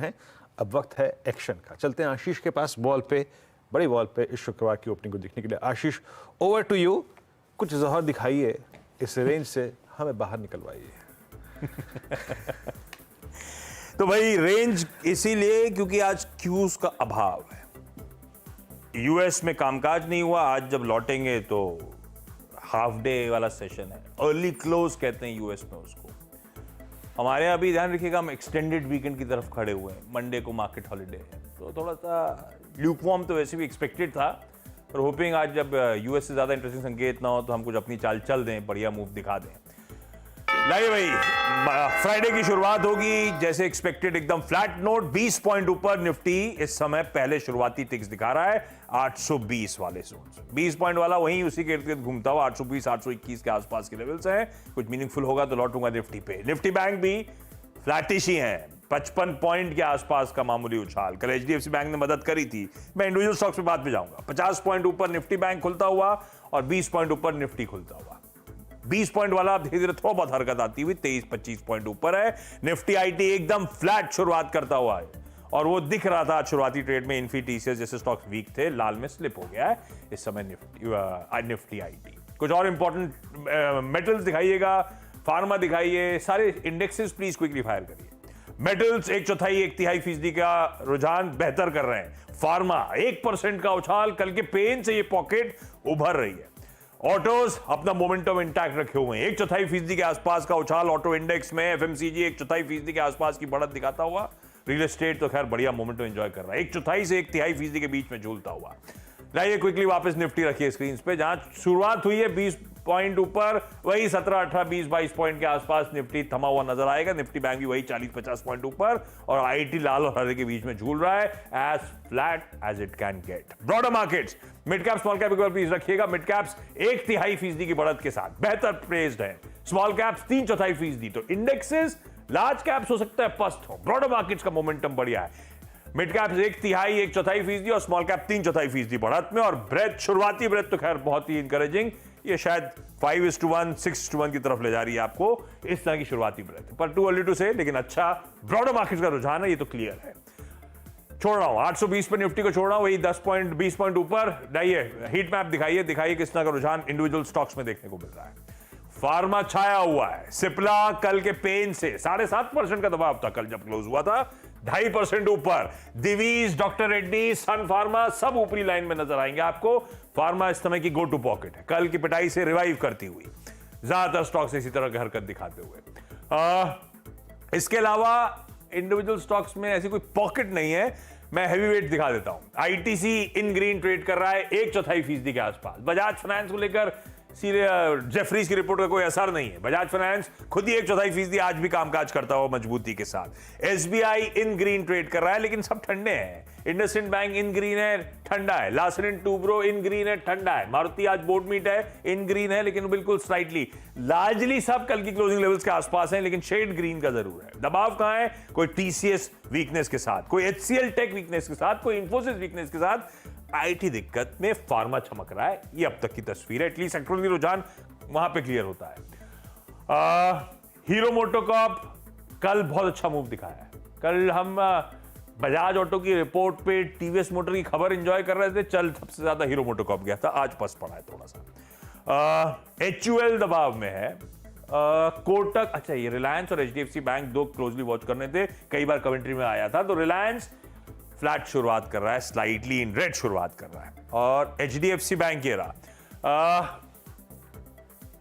हैं, अब वक्त है एक्शन का। चलते हैं आशीष के पास, बॉल पे, बड़ी बॉल पे इस शुक्रवार की ओपनिंग को देखने के लिए। आशीष, ओवर टू यू। कुछ जौहर दिखाइए, इस रेंज से हमें बाहर निकलवाइए। तो भाई रेंज इसीलिए क्योंकि आज क्यूज का अभाव है। यूएस में कामकाज नहीं हुआ, आज जब लौटेंगे तो हाफ डे वाला सेशन है, अर्ली क्लोज कहते हैं यूएस में उसको। हमारे यहाँ भी ध्यान रखिएगा, हम एक्सटेंडेड वीकेंड की तरफ खड़े हुए हैं, मंडे को मार्केट हॉलिडे है, तो थोड़ा सा ल्यूकवार्म तो वैसे भी एक्सपेक्टेड था, पर होपिंग आज जब यूएस से ज्यादा इंटरेस्टिंग संकेत ना हो तो हम कुछ अपनी चाल चल दें, बढ़िया मूव दिखा दें। लाइए भाई, फ्राइडे की शुरुआत होगी जैसे एक्सपेक्टेड, एकदम फ्लैट नोट, 20 पॉइंट ऊपर निफ्टी इस समय पहले शुरुआती टिक्स दिखा रहा है 820 वाले जोन। 20 पॉइंट वाला वहीं उसी के इर्द गिर्द घूमता हुआ 820 821 के आसपास के लेवल्स हैं। कुछ मीनिंगफुल होगा तो लौटूंगा निफ्टी पे। निफ्टी बैंक भी फ्लैटिश ही है, 55 पॉइंट के आसपास का मामूली उछाल। कल एचडीएफसी बैंक ने मदद करी थी, मैं इंडिविजुअल स्टॉक्स पे बाद में जाऊंगा। 50 पॉइंट ऊपर निफ्टी बैंक खुलता हुआ और 20 पॉइंट ऊपर निफ्टी खुलता हुआ। 20 पॉइंट वाला धीरे धीरे थोड़ा बहुत हरकत आती हुई 23-25 पॉइंट ऊपर है। निफ्टी आईटी एकदम फ्लैट शुरुआत करता हुआ है और वो दिख रहा था शुरुआती ट्रेड में। इन्फी टीसीएस जैसे स्टॉक्स वीक थे, लाल में स्लिप हो गया है इस समय निफ्टी आईटी। कुछ और इंपॉर्टेंट मेटल्स दिखाइएगा, फार्मा दिखाइए, सारे इंडेक्सेस प्लीज क्विकली फायर करिए। मेटल्स 1/4 1/3% का रुझान बेहतर कर रहे हैं। फार्मा 1% का उछाल, कल के पेन से ये पॉकेट उभर रही है। ऑटोज अपना मोमेंटम इंटैक्ट रखे हुए हैं, 1/4% के आसपास का उछाल ऑटो इंडेक्स में। एफएमसीजी 1/4% के आसपास की बढ़त दिखाता हुआ। रियल एस्टेट तो खैर बढ़िया मोमेंटम एंजॉय कर रहा है, 1/4 से 1/3% के बीच में झूलता हुआ। लाइए क्विकली वापस निफ्टी रखिए स्क्रीन पे, जहां शुरुआत हुई है 20 पॉइंट ऊपर, वही 17 18 20 22 पॉइंट के आसपास निफ्टी थमा हुआ नजर आएगा। निफ्टी बैंक भी वही 40-50 पॉइंट ऊपर और आईटी लाल और हरे के बीच में झूल रहा है, as flat as it can get. Broader markets, mid cap small cap एक बार प्लीज रखिएगा। मिड कैप्स 1/3% की बढ़त के साथ बेहतर प्लेस्ड है, स्मॉल कैप्स 3/4%। तो इंडेक्सेस लार्ज कैप्स हो सकता है पस्त हो, ब्रॉडर मार्केट्स का मोमेंटम बढ़िया है। मिड कैप्स 1/3 1/4% और स्मॉल कैप 3/4% बढ़त में। और ब्रेथ, शुरुआती ब्रेथ तो खैर बहुत ही इंकरेजिंग, ये शायद 5:1 6:1 की तरफ ले जा रही है आपको, इस तरह की शुरुआती ब्रेथ, पर टू अर्ली टू से, लेकिन अच्छा ब्रॉडर मार्केट का रुझान है, ये तो क्लियर है। छोड़ रहा हूं 820 पे निफ्टी को, छोड़ रहा हूं वही 20 पॉइंट ऊपर। लाइए हीट मैप दिखाइए किस तरह का रुझान इंडिविजुअल स्टॉक्स में देखने को मिल रहा है। फार्मा छाया हुआ है, सिप्ला कल के पेन से 7.5% का दबाव था कल जब क्लोज हुआ था, 2.5% ऊपर। दिवीज, डॉक्टर रेड्डी, सन फार्मा सब ऊपरी लाइन में नजर आएंगे आपको। फार्मा इस समय की गो टू पॉकेट है, कल की पिटाई से रिवाइव करती हुई, ज्यादातर स्टॉक्स इसी तरह की हरकत दिखाते हुए। इसके अलावा इंडिविजुअल स्टॉक्स में ऐसी कोई पॉकेट नहीं है। मैं हैवी वेट दिखा देता हूं। आईटीसी इन ग्रीन ट्रेड कर रहा है 1/4% के आसपास। बजाज फाइनेंस को लेकर जेफरीज की रिपोर्ट का कोई असर नहीं है, बजाज फाइनेंस खुद ही 1/4% आज भी कामकाज करता हुआ मजबूती के साथ। एसबीआई इन ग्रीन ट्रेड कर रहा है, लेकिन सब ठंडे हैं। इंडसइंड बैंक इन ग्रीन है, ठंडा है। Larsen and Toubro in green है, ठंडा है। मारुति आज बोर्ड मीट है, इन ग्रीन है, लेकिन बिल्कुल स्लाइटली। लार्जली सब कल की क्लोजिंग लेवल्स के आसपास हैं, लेकिन शेड ग्रीन का जरूर है। दबाव कहां है? कोई टीसीएस वीकनेस के साथ, कोई एचसीएल टेक वीकनेस के साथ, कोई इंफोसिस वीकनेस के साथ। आईटी दिक्कत में फार्मा चमक रहा है, ये अब तक की तस्वीर है। एटलीस्ट सेक्टोरल रुझान वहां पे क्लियर होता है। हीरो मोटोकॉर्प कल बहुत अच्छा मूव दिखाया है। कल हम बजाज ऑटो की रिपोर्ट पे टीवीएस मोटर की खबर एंजॉय कर रहे थे, चल सबसे ज्यादा हीरो मोटोकॉर्प गया था, आज पस पड़ा है थोड़ा सा। एचयूएल दबाव में है। कोटक, अच्छा ये रिलायंस और एचडीएफसी बैंक दो क्लोजली वॉच करने थे, कई बार कमेंट्री में आया था। तो रिलायंस फ्लैट शुरुआत कर रहा है, स्लाइटली इन रेड शुरुआत कर रहा है। और एचडीएफसी बैंक ये रहा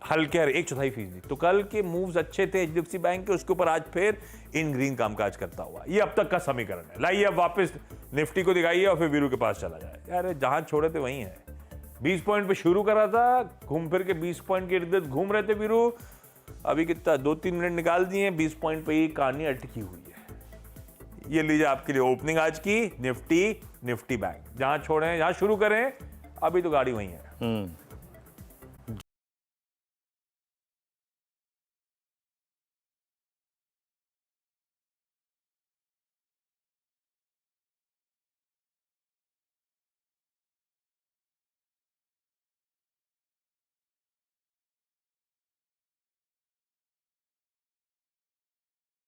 हल्के 1/4%। तो कल के मूव्स अच्छे थे एचडीएफसी बैंक के, उसके ऊपर आज फिर इन ग्रीन कामकाज करता हुआ, ये अब तक का समीकरण है। लाइए अब वापस निफ्टी को दिखाइए और फिर वीरू के पास चला जाए। यार जहां छोड़े थे वहीं है, 20 पॉइंट पे शुरू करा था, घूम फिर के 20 पॉइंट के इर्द गिर्द घूम रहे थे वीरू। अभी कितना 2-3 मिनट निकाल दिए, 20 पॉइंट पे ही कहानी अटकी हुई है। ये लीजिए आपके लिए ओपनिंग आज की, निफ्टी बैंक। जहां छोड़े, जहां शुरू करें, अभी तो गाड़ी वहीं है।